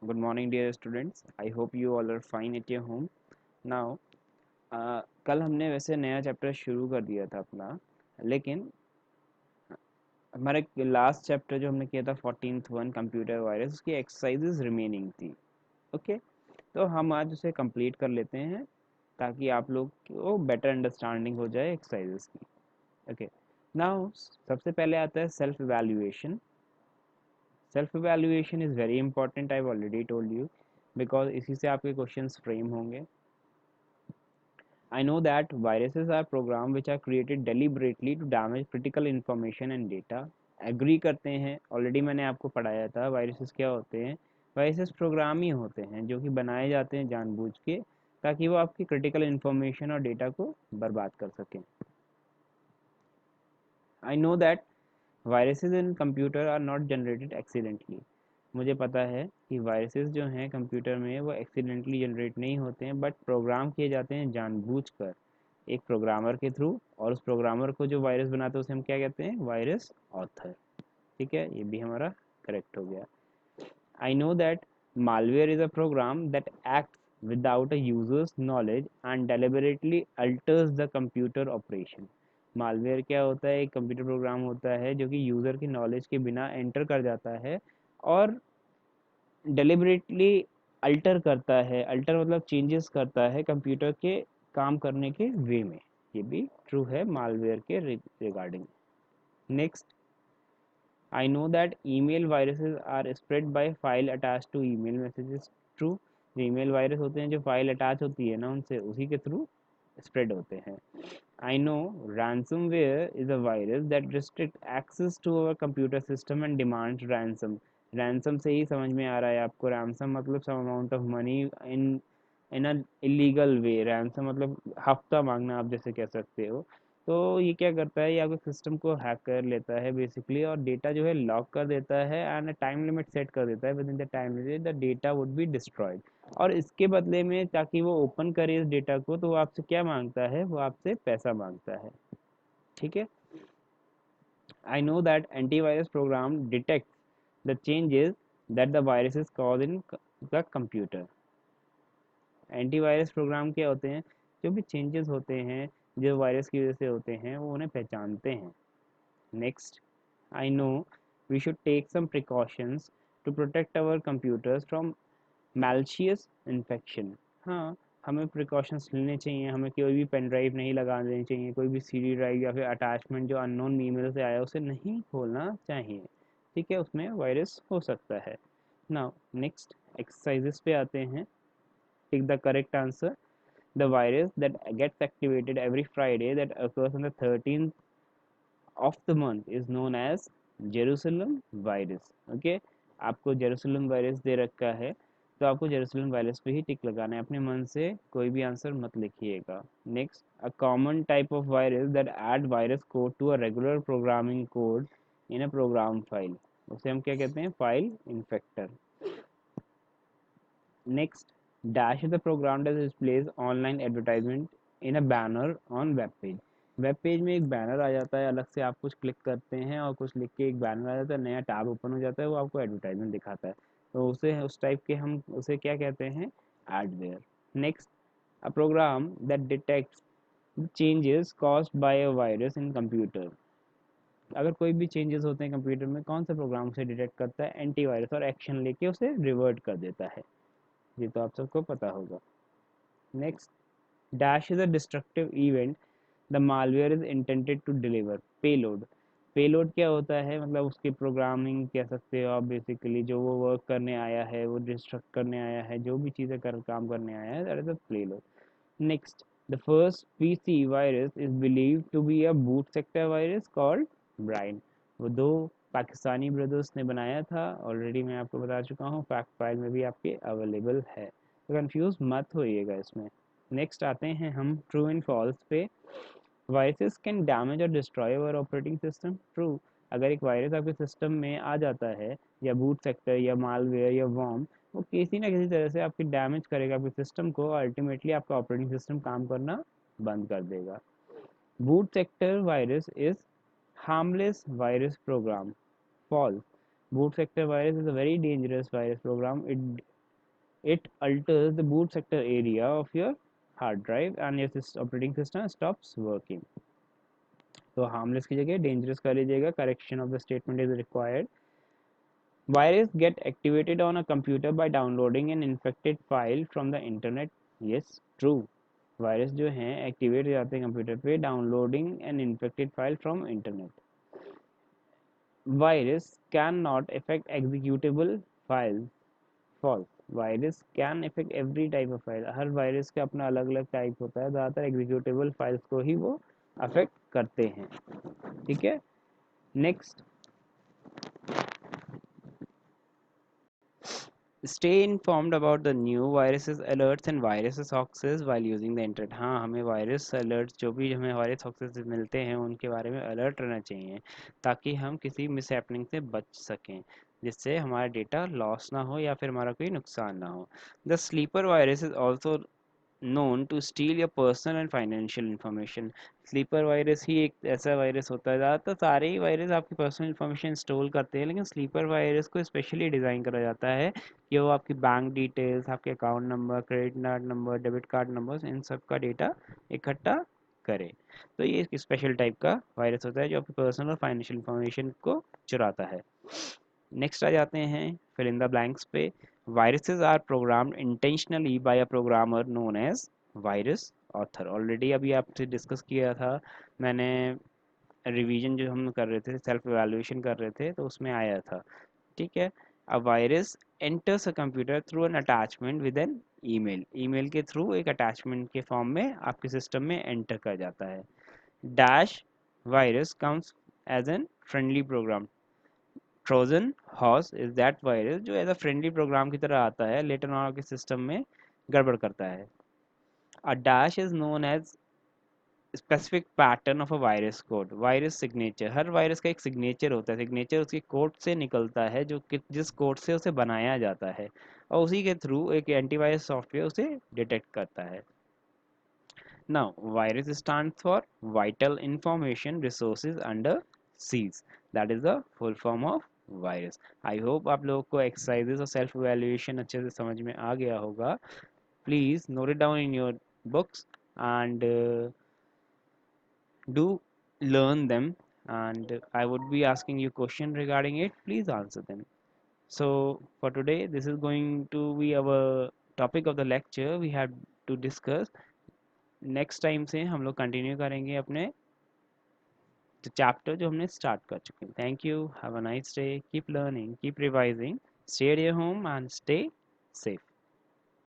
Good morning, dear students. I hope you all are fine at your home. Now, कल हमने वैसे नया chapter शुरू कर दिया था अपना, लेकिन हमारे लास्ट चैप्टर जो हमने किया था 14th वन कंप्यूटर वायरस, उसकी एक्सरसाइजेज रिमेनिंग थी. ओके, तो हम आज उसे कंप्लीट कर लेते हैं ताकि आप लोग को बेटर अंडरस्टैंडिंग हो जाए एक्सरसाइजेज की. ओके, नाउ सबसे पहले आता है self evaluation. Self evaluation is very important. I already told you, because इसी से आपके क्वेश्चंस फ्रेम होंगे. I know that viruses are programs which are created deliberately to damage critical information and data. Agree करते हैं, already मैंने आपको पढ़ाया था वायरसेस क्या होते हैं. वायरसेस प्रोग्राम ही होते हैं जो कि बनाए जाते हैं जानबूझ के, ताकि वो आपकी क्रिटिकल इन्फॉर्मेशन और डेटा को बर्बाद कर सकें. I know that viruses in computer are not generated accidentally. मुझे पता है कि वायरसेस जो हैं कंप्यूटर में वो एक्सीडेंटली जनरेट नहीं होते हैं, बट प्रोग्राम किए जाते हैं जानबूझकर एक प्रोग्रामर के थ्रू. और उस प्रोग्रामर को जो वायरस बनाता है उसे हम क्या कहते हैं? Virus author. ठीक है, ये भी हमारा करेक्ट हो गया. आई know that malware is a program that acts without a user's knowledge and deliberately alters the computer operation. malware क्या होता है? एक कंप्यूटर प्रोग्राम होता है जो कि यूज़र की नॉलेज के बिना एंटर कर जाता है और डेलिबरेटली अल्टर करता है. अल्टर मतलब चेंजेस करता है कंप्यूटर के काम करने के वे में. ये भी ट्रू है मालवेयर के regarding. Next, I know that email viruses are spread by file attach to email messages. True. जो ईमेल वायरस होते हैं, जो फाइल अटैच होती है ना उनसे, उसी के थ्रू स्प्रेड होते हैं. I know ransomware is a virus that restricts access to our computer system and demands ransom. Ransom से ही समझ में आ रहा है आपको. ransom मतलब some amount of money in a illegal way. ransom मतलब हफ्ता मांगना, आप जैसे कह सकते हो. तो ये क्या करता है? ये आपके सिस्टम को हैक कर लेता है बेसिकली, और डेटा जो है लॉक कर देता है एंड टाइम लिमिट सेट कर देता है. With in the time limit the data would be destroyed. और इसके बदले में ताकि वो ओपन करे इस डेटा को, तो वो आपसे क्या मांगता है? वो आपसे पैसा मांगता है. ठीक है. आई know that antivirus program detect the changes that the viruses cause in the computer. Antivirus program क्या होते हैं? जो भी चेंजेस होते हैं जो वायरस की वजह से होते हैं, वो उन्हें पहचानते हैं. Next, I know we should take some precautions to protect our computers from malicious infection. हाँ, हमें प्रिकॉशंस लेने चाहिए. हमें कोई भी पेन ड्राइव नहीं लगा देनी चाहिए. कोई भी सीडी ड्राइव या फिर अटैचमेंट जो अननोन ईमेल से आया उसे नहीं खोलना चाहिए. ठीक है, उसमें वायरस हो सकता है. नाउ नेक्स्ट एक्सरसाइजेस पे आते हैं. Tick the correct answer. The virus that gets activated every Friday that occurs on the 13th of the month is known as Jerusalem virus. Okay, आपको जेरूसलम वायरस दे रखा है, तो आपको जेरूसलम वायरस पे ही टिक लगाना है. अपने मन से कोई भी आंसर मत लिखिएगा. Next, a common type of virus that add virus code to a regular programming code in a program file, उसे हम क्या कहते हैं? File infector. Next, dash is the program that displays online advertisement in a banner on web page. Web page में एक banner आ जाता है, अलग से आप कुछ क्लिक करते हैं और कुछ लिख के एक बैनर आ जाता है, नया टैब ओपन हो जाता है, वो आपको एडवर्टाइजमेंट दिखाता है. तो उसे उस टाइप के हम उसे क्या कहते हैं? Adware. Next, a program that detects changes caused by a virus in computer. अगर कोई भी चेंजेस होते हैं कंप्यूटर में, कौन सा प्रोग्राम उसे डिटेक्ट करता है? एंटीवायरस. और एक्शन लेके उसे रिवर्ट कर देता है. ये तो आप सबको पता होगा. Next, dash is a destructive event the malware is intended to deliver. Payload. Payload क्या होता है? मतलब उसकी प्रोग्रामिंग कह सकते हो आप बेसिकली. जो वो वर्क करने आया है, वो डिस्ट्रक्ट करने आया है, जो भी चीज़ें कर काम करने आया है, that is a payload. Next, the first PC virus is believe to be a boot sector virus called Brain. वो दो पाकिस्तानी ब्रदर्स ने बनाया था, ऑलरेडी मैं आपको बता चुका हूँ, फैक्ट फाइल में भी आपके अवेलेबल है, तो कंफ्यूज मत होइएगा इसमें. नेक्स्ट आते हैं हम ट्रू एंड फॉल्स पे. वायरसेस कैन डैमेज और डिस्ट्रॉय अवर ऑपरेटिंग सिस्टम. ट्रू. अगर एक वायरस आपके सिस्टम में आ जाता है, या बूट सेक्टर या मालवेयर या वॉर्म, वो किसी ना किसी तरह से आपकी डैमेज करेगा आपके सिस्टम को, और अल्टीमेटली आपका ऑपरेटिंग सिस्टम काम करना बंद कर देगा. Boot sector virus is harmless virus program. False. boot sector virus is a very dangerous virus program. It alters the boot sector area of your hard drive and your operating system stops working. तो harmless की जगह dangerous कर लीजिएगा. Correction of the statement is required. Virus get activated on a computer by downloading an infected file from the internet. Yes, true. Virus जो हैं activate हो जाते हैं कंप्यूटर पे downloading an infected file from internet. Virus can not affect executable file. False. Virus can affect every type of file. हर virus का अपना अलग अलग टाइप होता है. ज़्यादातर एग्जीक्यूटेबल फाइल्स को ही वो अफेक्ट करते हैं. ठीक है. Next, stay informed about the new viruses alerts and viruses hoaxes while using the internet. हाँ, हमें वायरस अलर्ट जो भी हमें वायरस hoaxes मिलते हैं उनके बारे में अलर्ट रहना चाहिए ताकि हम किसी मिस हैपनिंग से बच सकें, जिससे हमारा डेटा लॉस ना हो या फिर हमारा कोई नुकसान ना हो. The sleeper virus is also known to steal your personal and financial information. Sleeper virus ही एक ऐसा वायरस होता है. ज़्यादातर सारे ही वायरस आपकी पर्सनल इन्फॉर्मेशन स्टोर करते हैं, लेकिन स्लीपर वायरस को स्पेशली डिज़ाइन करा जाता है कि वो आपकी बैंक डिटेल्स, आपके account number, credit card number, debit card number, इन सब का डेटा इकट्ठा करे. तो ये एक स्पेशल टाइप का वायरस होता है जो आपकी पर्सनल और फाइनेंशियल इन्फॉर्मेशन को चुराता है. नेक्स्ट आ जाते हैं फिल इन द ब्लैंक्स पे. Viruses are programmed intentionally by a programmer known as virus author. Already अभी आपसे डिस्कस किया था मैंने. रिवीजन जो हम कर रहे थे, सेल्फ एवेल्युएशन कर रहे थे, तो उसमें आया था. ठीक है. A virus enters a computer through an attachment with an email. Email के थ्रू एक अटैचमेंट के फॉर्म में आपके सिस्टम में एंटर कर जाता है. Dash virus comes as an friendly program. Trojan horse is that virus जो एज अ फ्रेंडली प्रोग्राम की तरह आता है, लेटर ऑन आपके सिस्टम में गड़बड़ करता है. A dash is known as specific pattern of a virus code. Virus signature. हर वायरस का एक सिग्नेचर होता है. सिग्नेचर उसके कोड से निकलता है जो कि जिस कोड से उसे बनाया जाता है, और उसी के थ्रू एक एंटीवायरस सॉफ्टवेयर उसे डिटेक्ट करता है. Now, virus stands for Vital Information Resources Under Siege. That is the full form of virus. I hope आप लोगों को exercises और self evaluation अच्छे से समझ में आ गया होगा. Please note it down in your books and do learn them. And I would be asking you question regarding it. Please answer them. So for today, this is going to be our topic of the lecture we have to discuss. Next time से हम लोग continue करेंगे अपने chapter जो हमने start कर चुके हैं. Thank you. Have a nice day. Keep learning, keep revising. Stay at your home and stay safe.